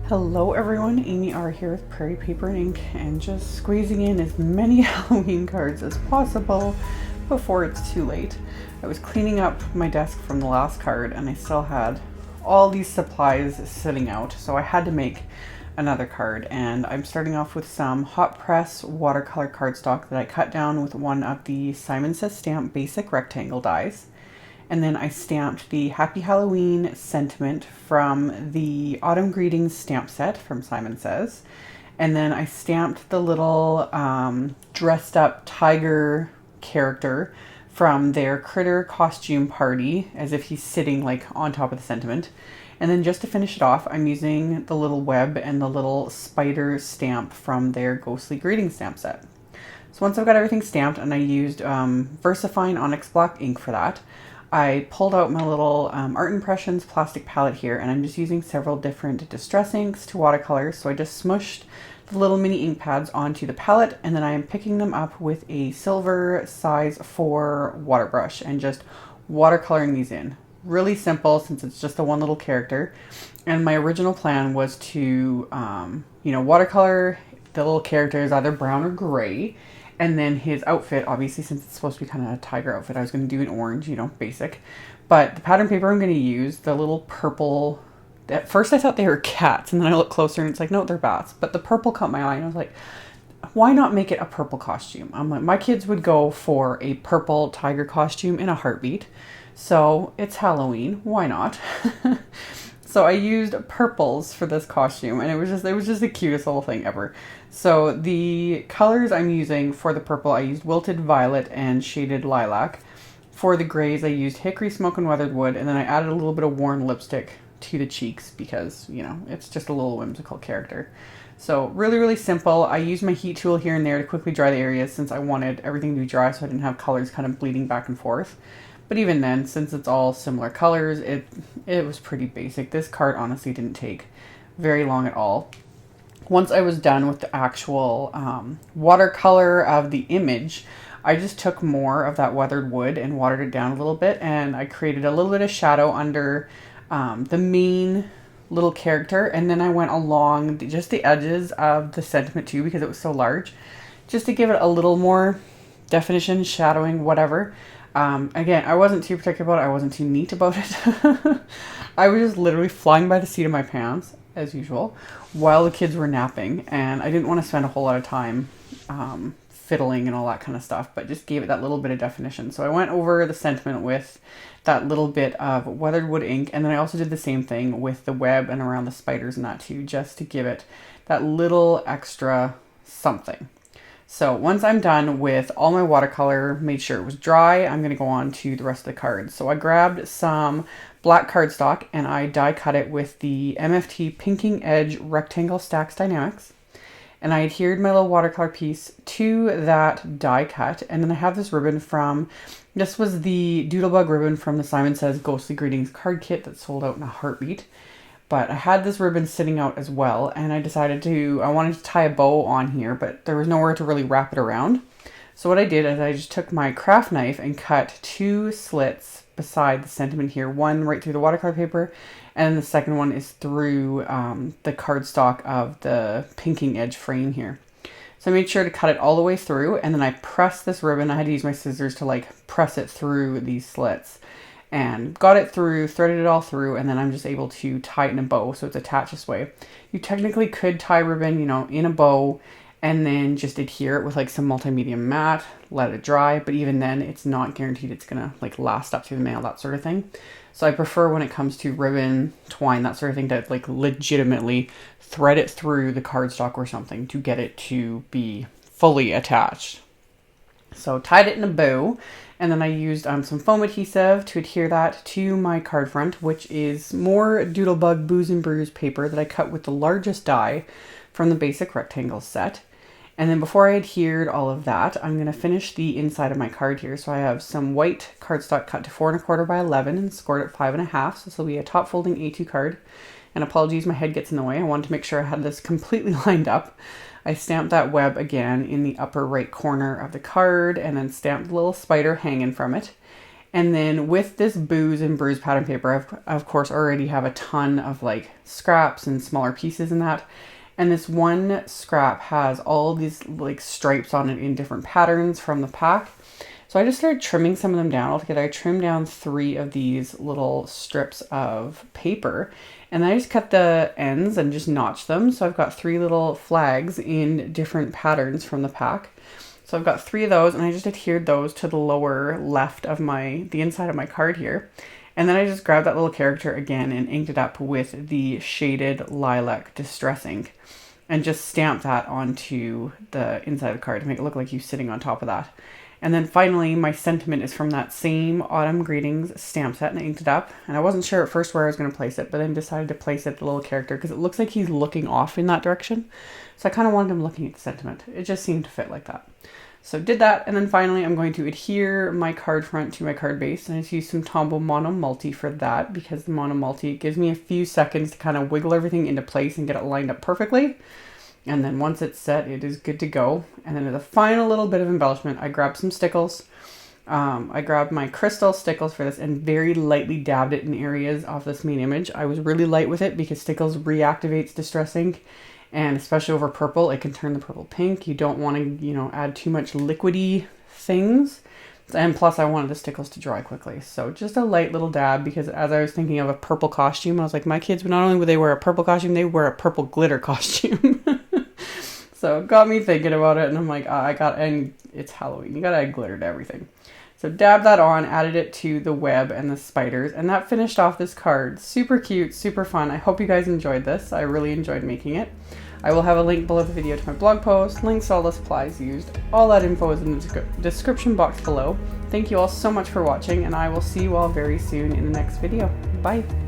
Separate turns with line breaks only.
Hello everyone, AmyR here with Prairie Paper and Ink and just squeezing in as many Halloween cards as possible before it's too late. I was cleaning up my desk from the last card and I still had all these supplies sitting out, so I had to make another card, and I'm starting off with some hot press watercolor cardstock that I cut down with one of the Simon Says Stamp basic rectangle dies. And then I stamped the Happy Halloween sentiment from the Autumn Greetings stamp set from Simon Says. And then I stamped the little dressed up tiger character from their critter costume party as if he's sitting like on top of the sentiment. And then just to finish it off, I'm using the little web and the little spider stamp from their Ghostly Greetings stamp set. So once I've got everything stamped, and I used VersaFine Onyx Black ink for that, I pulled out my little Art Impressions plastic palette here, and I'm just using several different distress inks to watercolor. So I just smushed the little mini ink pads onto the palette, and then I am picking them up with a silver size 4 water brush and just watercoloring these in. Really simple since it's just the one little character. And my original plan was to, watercolor the little characters either brown or gray. And then his outfit, obviously, since it's supposed to be kind of a tiger outfit, I was going to do an orange, basic. But the pattern paper I'm going to use, the little purple, at first I thought they were cats, and then I looked closer and it's like, no, they're bats. But the purple caught my eye, and I was like, why not make it a purple costume? I'm like, my kids would go for a purple tiger costume in a heartbeat. So it's Halloween, why not? So I used purples for this costume, and it was just the cutest little thing ever. So the colors I'm using for the purple, I used Wilted Violet and Shaded Lilac. For the grays, I used Hickory Smoke and Weathered Wood, and then I added a little bit of worn lipstick to the cheeks because, it's just a little whimsical character. So really, really simple. I used my heat tool here and there to quickly dry the areas since I wanted everything to be dry so I didn't have colors kind of bleeding back and forth. But even then, since it's all similar colors, it was pretty basic. This card honestly didn't take very long at all. Once I was done with the actual watercolor of the image, I just took more of that weathered wood and watered it down a little bit, and I created a little bit of shadow under the main little character, and then I went along just the edges of the sentiment too because it was so large, just to give it a little more definition, shadowing, whatever. Again, I wasn't too particular about it. I wasn't too neat about it. I was just literally flying by the seat of my pants, as usual, while the kids were napping. And I didn't want to spend a whole lot of time fiddling and all that kind of stuff, but just gave it that little bit of definition. So I went over the sentiment with that little bit of weathered wood ink. And then I also did the same thing with the web and around the spiders and that too, just to give it that little extra something. So once I'm done with all my watercolor, made sure it was dry, I'm going to go on to the rest of the cards. So I grabbed some black cardstock and I die cut it with the MFT Pinking Edge Rectangle Stacks Dynamics. And I adhered my little watercolor piece to that die cut. And then I have this ribbon this was the Doodlebug ribbon from the Simon Says Ghostly Greetings card kit that sold out in a heartbeat. But I had this ribbon sitting out as well, and I wanted to tie a bow on here, but there was nowhere to really wrap it around. So what I did is I just took my craft knife and cut 2 slits beside the sentiment here, one right through the watercolor paper, and the second one is through the cardstock of the pinking edge frame here. So I made sure to cut it all the way through, and then I pressed this ribbon. I had to use my scissors to press it through these slits. And got it through, threaded it all through, and then I'm just able to tie it in a bow so it's attached this way. You technically could tie ribbon, in a bow and then just adhere it with some multimedia mat, let it dry, but even then it's not guaranteed it's gonna last up through the mail, that sort of thing. So I prefer when it comes to ribbon, twine, that sort of thing, to legitimately thread it through the cardstock or something to get it to be fully attached. So tied it in a bow, and then I used some foam adhesive to adhere that to my card front, which is more Doodlebug Booze and Brews paper that I cut with the largest die from the basic rectangle set. And then before I adhered all of that, I'm going to finish the inside of my card here. So I have some white cardstock cut to 4 1/4 by 11 and scored at 5 1/2. So this will be a top folding A2 card. And apologies, my head gets in the way. I wanted to make sure I had this completely lined up. I stamped that web again in the upper right corner of the card and then stamped the little spider hanging from it. And then with this Booze and Bruise pattern paper, I've of course already have a ton of like scraps and smaller pieces in that. And this one scrap has all these like stripes on it in different patterns from the pack. So I just started trimming some of them down. Altogether, I trimmed down 3 of these little strips of paper. And then I just cut the ends and just notched them. So I've got 3 little flags in different patterns from the pack. So I've got 3 of those, and I just adhered those to the lower left of the inside of my card here. And then I just grabbed that little character again and inked it up with the shaded lilac distress ink and just stamped that onto the inside of the card to make it look like he's sitting on top of that. And then finally, my sentiment is from that same Autumn Greetings stamp set, and I inked it up. And I wasn't sure at first where I was going to place it, but then decided to place it at the little character because it looks like he's looking off in that direction. So I kind of wanted him looking at the sentiment. It just seemed to fit like that. So did that, and then finally I'm going to adhere my card front to my card base, and I just use some Tombow Mono Multi for that because the Mono Multi gives me a few seconds to kind of wiggle everything into place and get it lined up perfectly. And then once it's set, it is good to go. And then as a final little bit of embellishment, I grabbed some stickles. I grabbed my crystal stickles for this and very lightly dabbed it in areas of this main image. I was really light with it because stickles reactivates distress ink. And especially over purple, it can turn the purple pink. You don't want to, add too much liquidy things. And plus I wanted the stickles to dry quickly. So just a light little dab because as I was thinking of a purple costume, I was like, my kids, not only would they wear a purple costume, they wear a purple glitter costume. So it got me thinking about it, and I'm like, and it's Halloween. You gotta add glitter to everything. So dab that on, added it to the web and the spiders, and that finished off this card. Super cute, super fun. I hope you guys enjoyed this. I really enjoyed making it. I will have a link below the video to my blog post, links to all the supplies used. All that info is in the description box below. Thank you all so much for watching, and I will see you all very soon in the next video. Bye!